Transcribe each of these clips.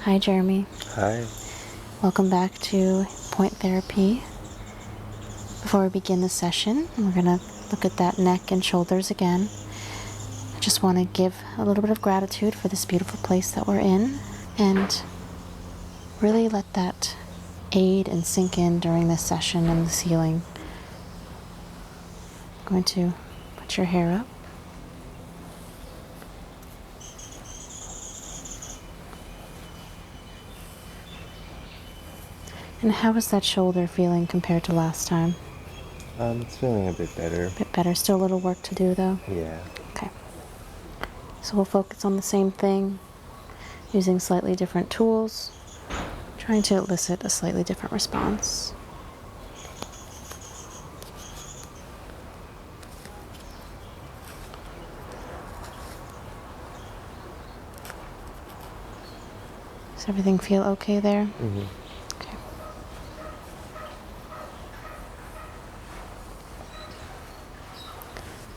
Hi, Jeremy. Hi. Welcome back to Point Therapy. Before we begin the session, we're going to look at that neck and shoulders again. I just want to give a little bit of gratitude for this beautiful place that we're in and really let that aid and sink in during this session and this healing. I'm going to put your hair up. And how is that shoulder feeling compared to last time? It's feeling a bit better. A bit better. Still a little work to do, though? Yeah. Okay. So we'll focus on the same thing, using slightly different tools, trying to elicit a slightly different response. Does everything feel okay there? Mm-hmm. Okay.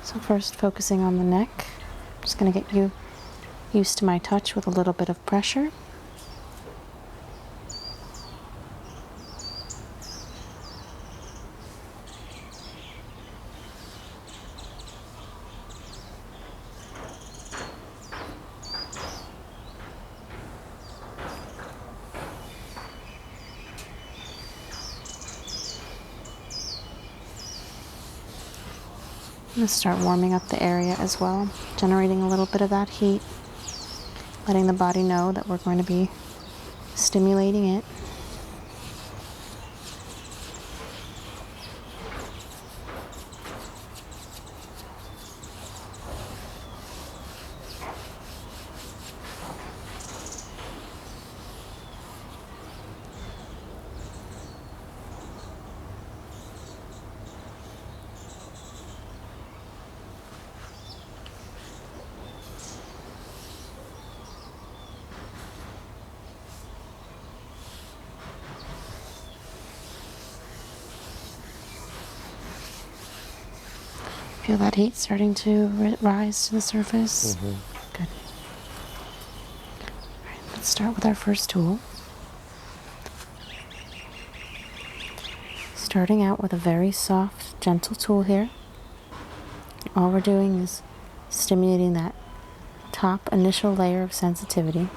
So first, focusing on the neck. I'm just going to get you used to my touch with a little bit of pressure. I'm going to start warming up the area as well, generating a little bit of that heat, letting the body know that we're going to be stimulating it. Feel that heat starting to rise to the surface? Mm-hmm. Good. All right, let's start with our first tool. Starting out with a very soft, gentle tool here. All we're doing is stimulating that top initial layer of sensitivity.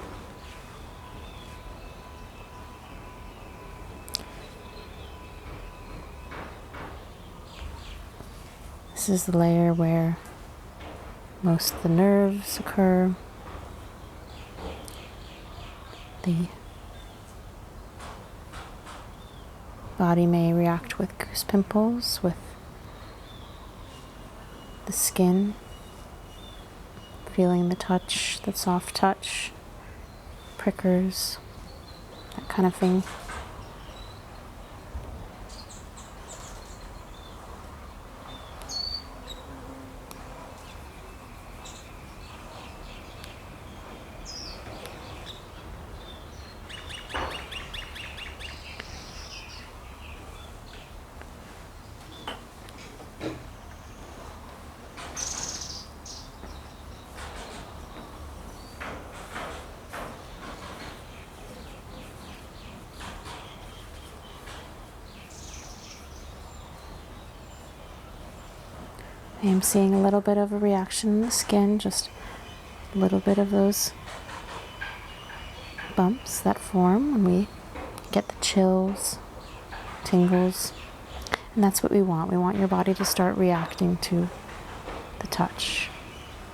This is the layer where most of the nerves occur. The body may react with goose pimples, with the skin, feeling the touch, the soft touch, prickers, that kind of thing. I am seeing a little bit of a reaction in the skin, just a little bit of those bumps that form when we get the chills, tingles, and that's what we want. We want your body to start reacting to the touch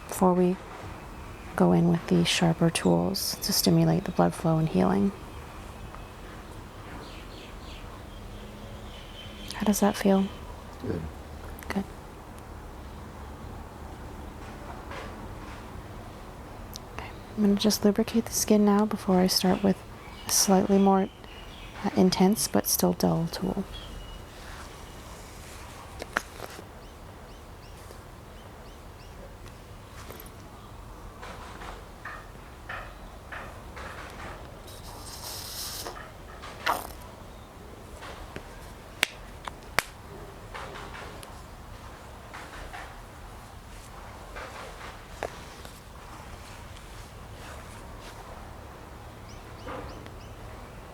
before we go in with the sharper tools to stimulate the blood flow and healing. How does that feel? Good. Good. Okay. I'm going to just lubricate the skin now before I start with a slightly more intense but still dull tool.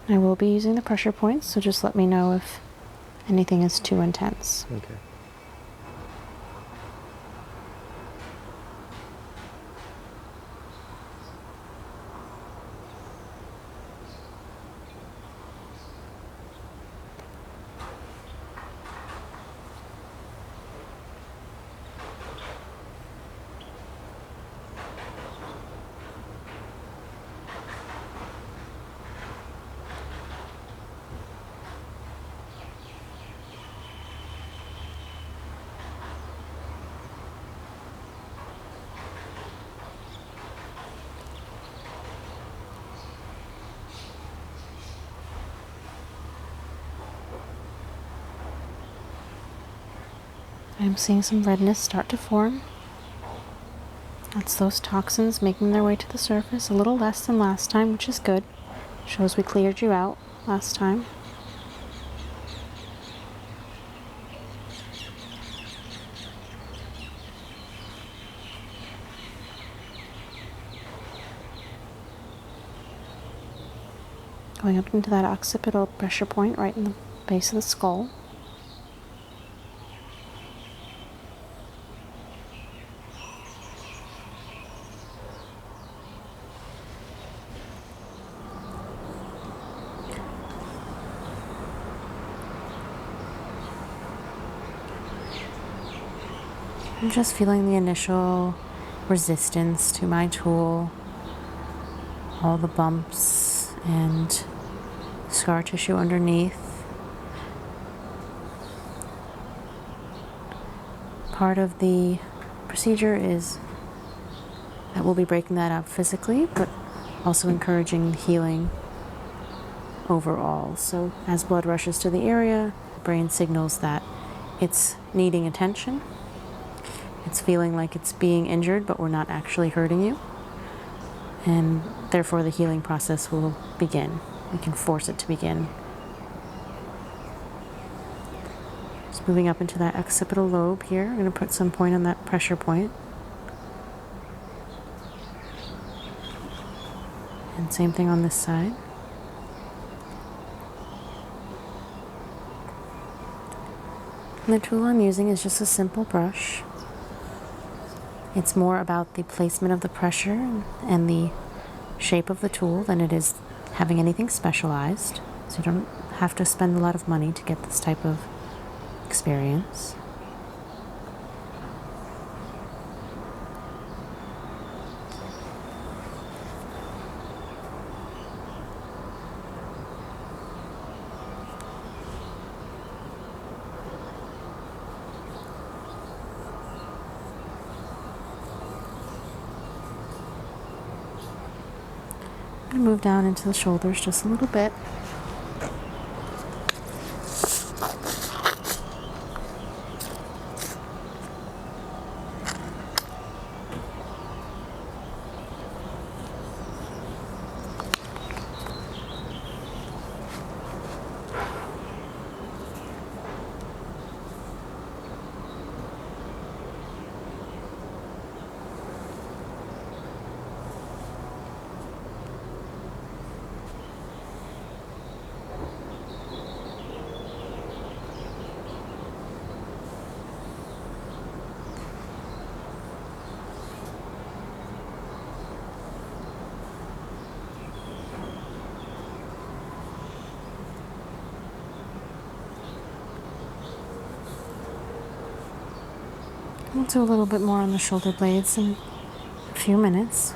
I will be using the pressure points, so just let me know if anything is too intense. Okay. I'm seeing some redness start to form. That's those toxins making their way to the surface, a little less than last time, which is good. Shows we cleared you out last time. Going up into that occipital pressure point right in the base of the skull. I'm just feeling the initial resistance to my tool, all the bumps and scar tissue underneath. Part of the procedure is that we'll be breaking that up physically, but also encouraging healing overall. So as blood rushes to the area, the brain signals that it's needing attention. It's feeling like it's being injured, but we're not actually hurting you. And therefore the healing process will begin. We can force it to begin. Just moving up into that occipital lobe here. I'm going to put some point on that pressure point. And same thing on this side. And the tool I'm using is just a simple brush. It's more about the placement of the pressure and the shape of the tool than it is having anything specialized. So you don't have to spend a lot of money to get this type of experience. I'm going to move down into the shoulders just a little bit. We'll do a little bit more on the shoulder blades in a few minutes.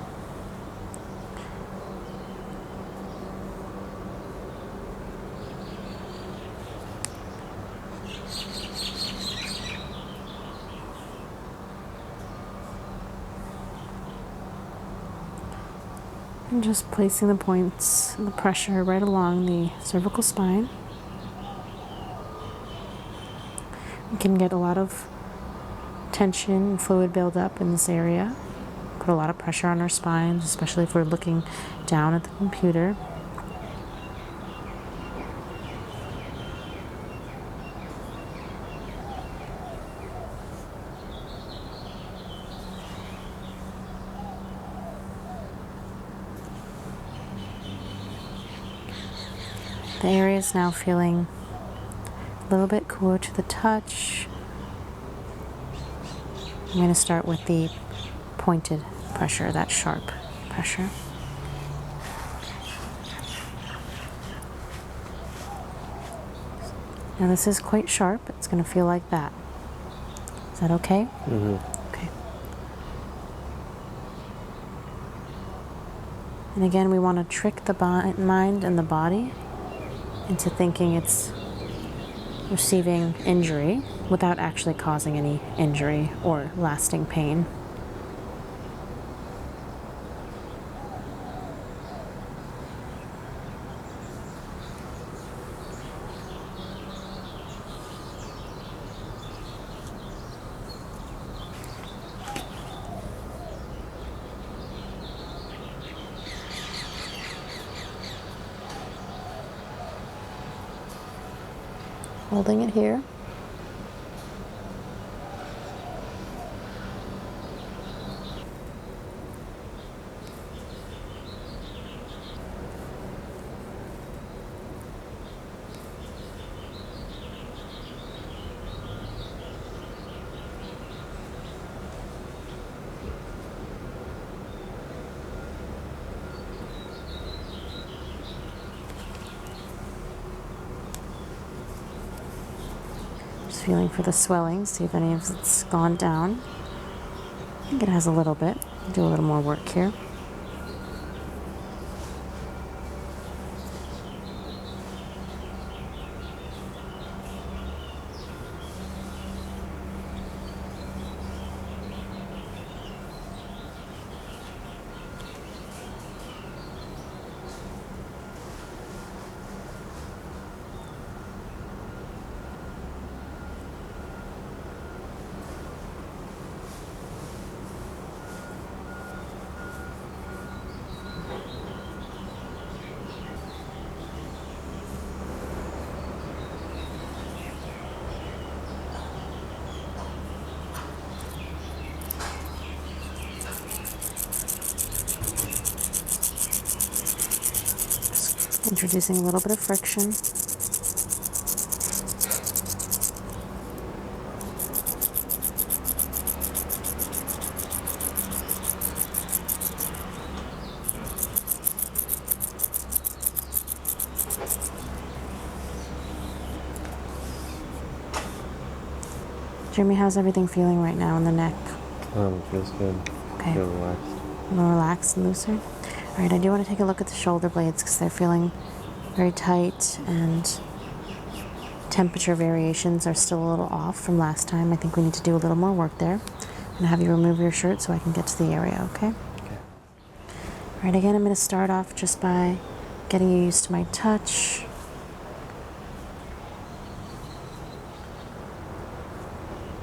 And just placing the points and the pressure right along the cervical spine. We can get a lot of tension and fluid buildup in this area. Put a lot of pressure on our spines, especially if we're looking down at the computer. The area is now feeling a little bit cooler to the touch. I'm going to start with the pointed pressure, that sharp pressure. Now this is quite sharp. It's going to feel like that. Is that okay? Mm-hmm. Okay. And again, we want to trick the mind and the body into thinking it's receiving injury without actually causing any injury or lasting pain. Holding it here. Just feeling for the swelling, see if any of it's gone down. I think it has a little bit. Do a little more work here. Introducing a little bit of friction. Jeremy, how's everything feeling right now in the neck? It feels good. Okay. Feel relaxed. More relaxed and looser. All right, I do want to take a look at the shoulder blades because they're feeling very tight and temperature variations are still a little off from last time. I think we need to do a little more work there. I'm going to have you remove your shirt so I can get to the area, okay? Okay. All right, again, I'm going to start off just by getting you used to my touch.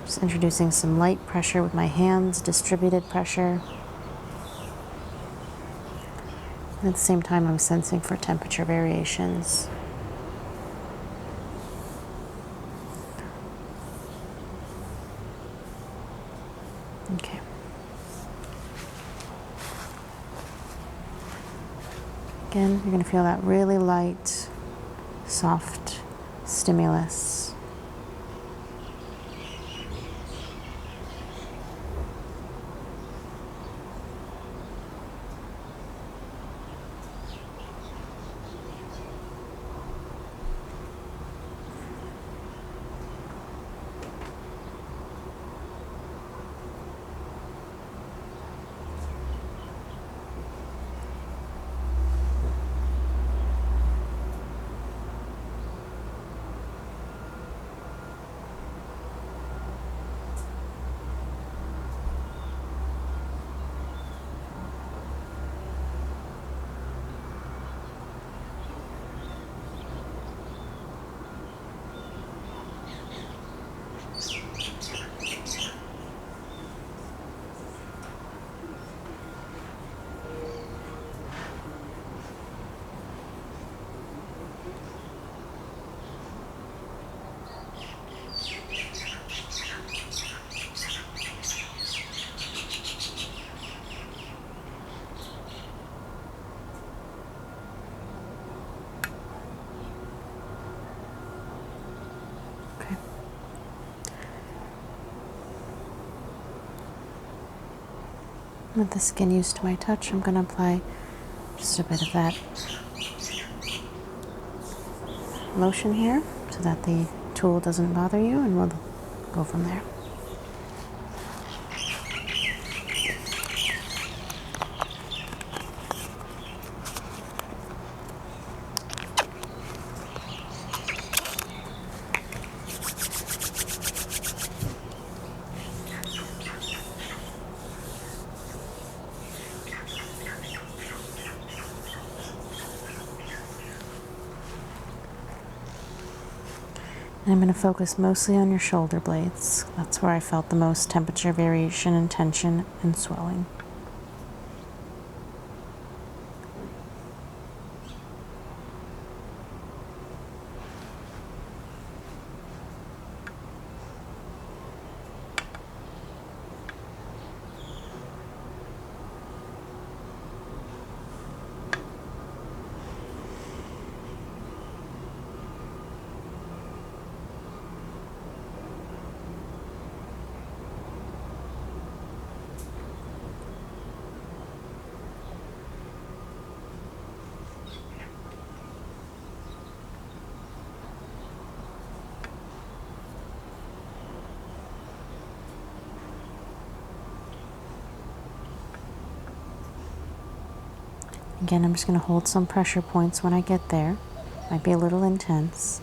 Just introducing some light pressure with my hands, distributed pressure. And at the same time, I'm sensing for temperature variations. Okay. Again, you're going to feel that really light, soft stimulus. With the skin used to my touch, I'm going to apply just a bit of that lotion here so that the tool doesn't bother you, and we'll go from there. And I'm going to focus mostly on your shoulder blades. That's where I felt the most temperature variation and tension and swelling. Again, I'm just going to hold some pressure points when I get there. Might be a little intense.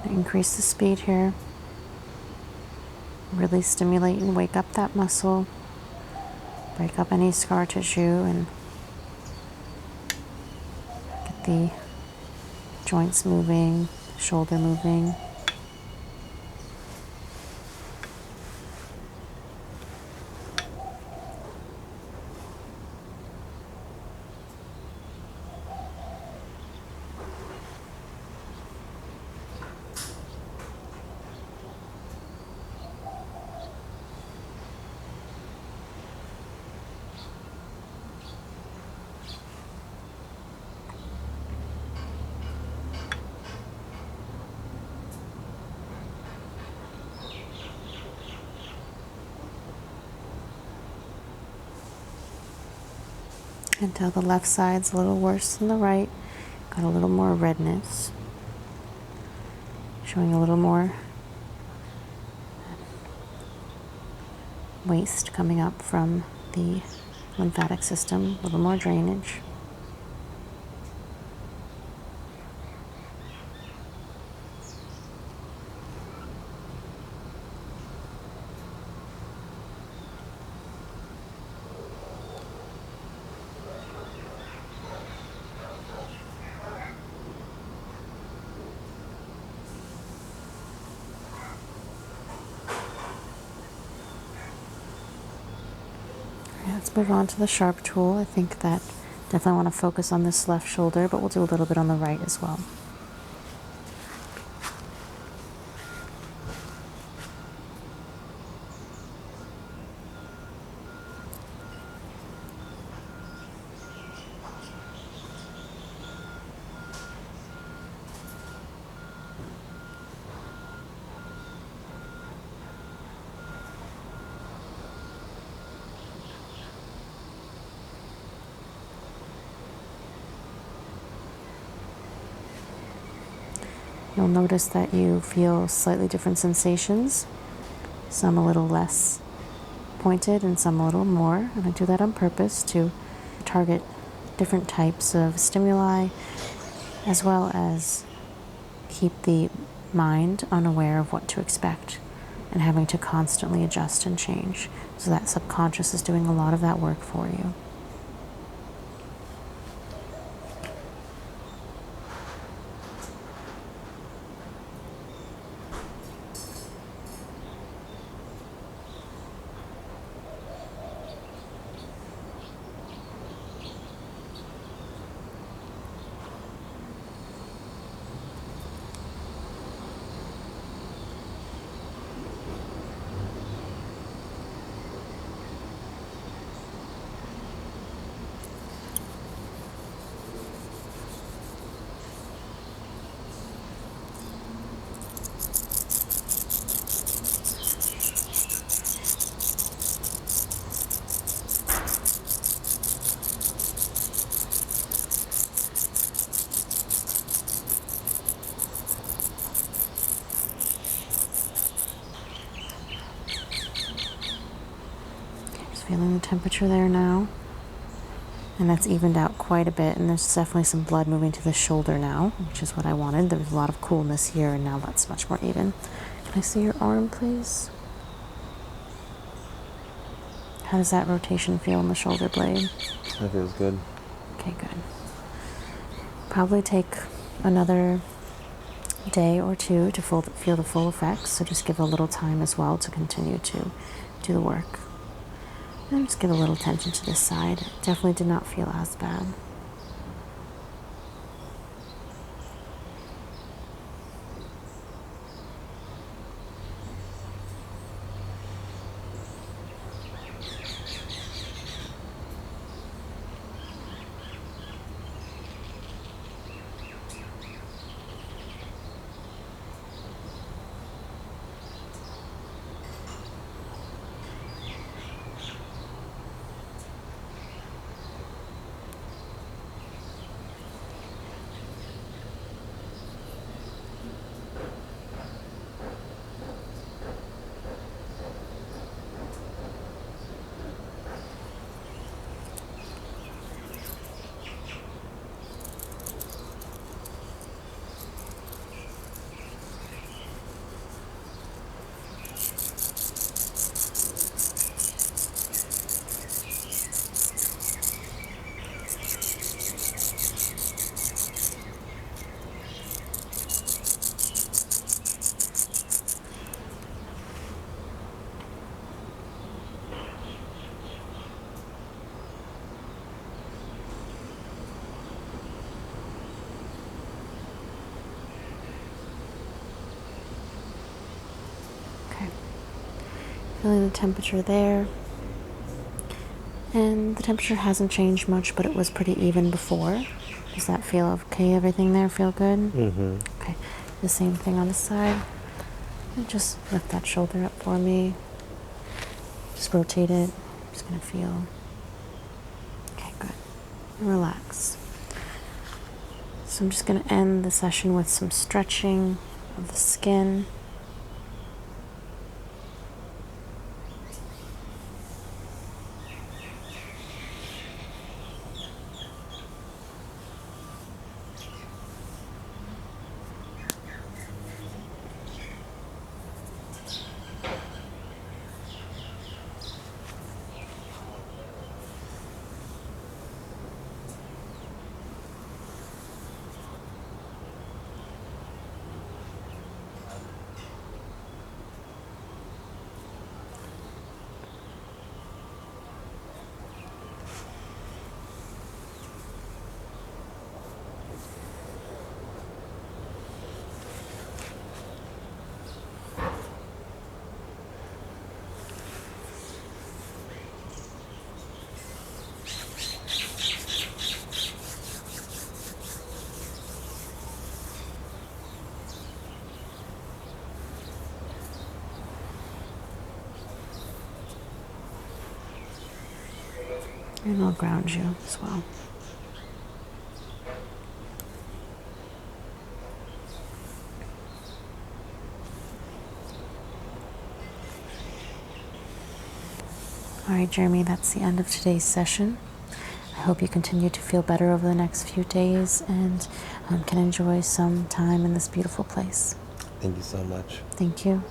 Increase the speed here. Really stimulate and wake up that muscle. Break up any scar tissue and get the joints moving, shoulder moving. Until the left side's a little worse than the right. Got a little more redness. Showing a little more waste coming up from the lymphatic system, a little more drainage. Let's move on to the sharp tool. I think that definitely want to focus on this left shoulder, but we'll do a little bit on the right as well. You'll notice that you feel slightly different sensations, some a little less pointed and some a little more, and I do that on purpose to target different types of stimuli as well as keep the mind unaware of what to expect and having to constantly adjust and change. So that subconscious is doing a lot of that work for you. Feeling the temperature there now. And that's evened out quite a bit, and there's definitely some blood moving to the shoulder now, which is what I wanted. There was a lot of coolness here, and now that's much more even. Can I see your arm, please? How does that rotation feel in the shoulder blade? That feels good. Okay, good. Probably take another day or two to feel the full effects, so just give a little time as well to continue to do the work. And just give a little attention to this side. It definitely did not feel as bad. Feeling the temperature there. And the temperature hasn't changed much, but it was pretty even before. Does that feel okay? Everything there feel good? Mm-hmm. Okay. The same thing on the side. And just lift that shoulder up for me. Just rotate it. Just gonna feel. Okay, good. Relax. So I'm just gonna end the session with some stretching of the skin. And I'll ground you as well. All right, Jeremy, that's the end of today's session. I hope you continue to feel better over the next few days and can enjoy some time in this beautiful place. Thank you so much. Thank you.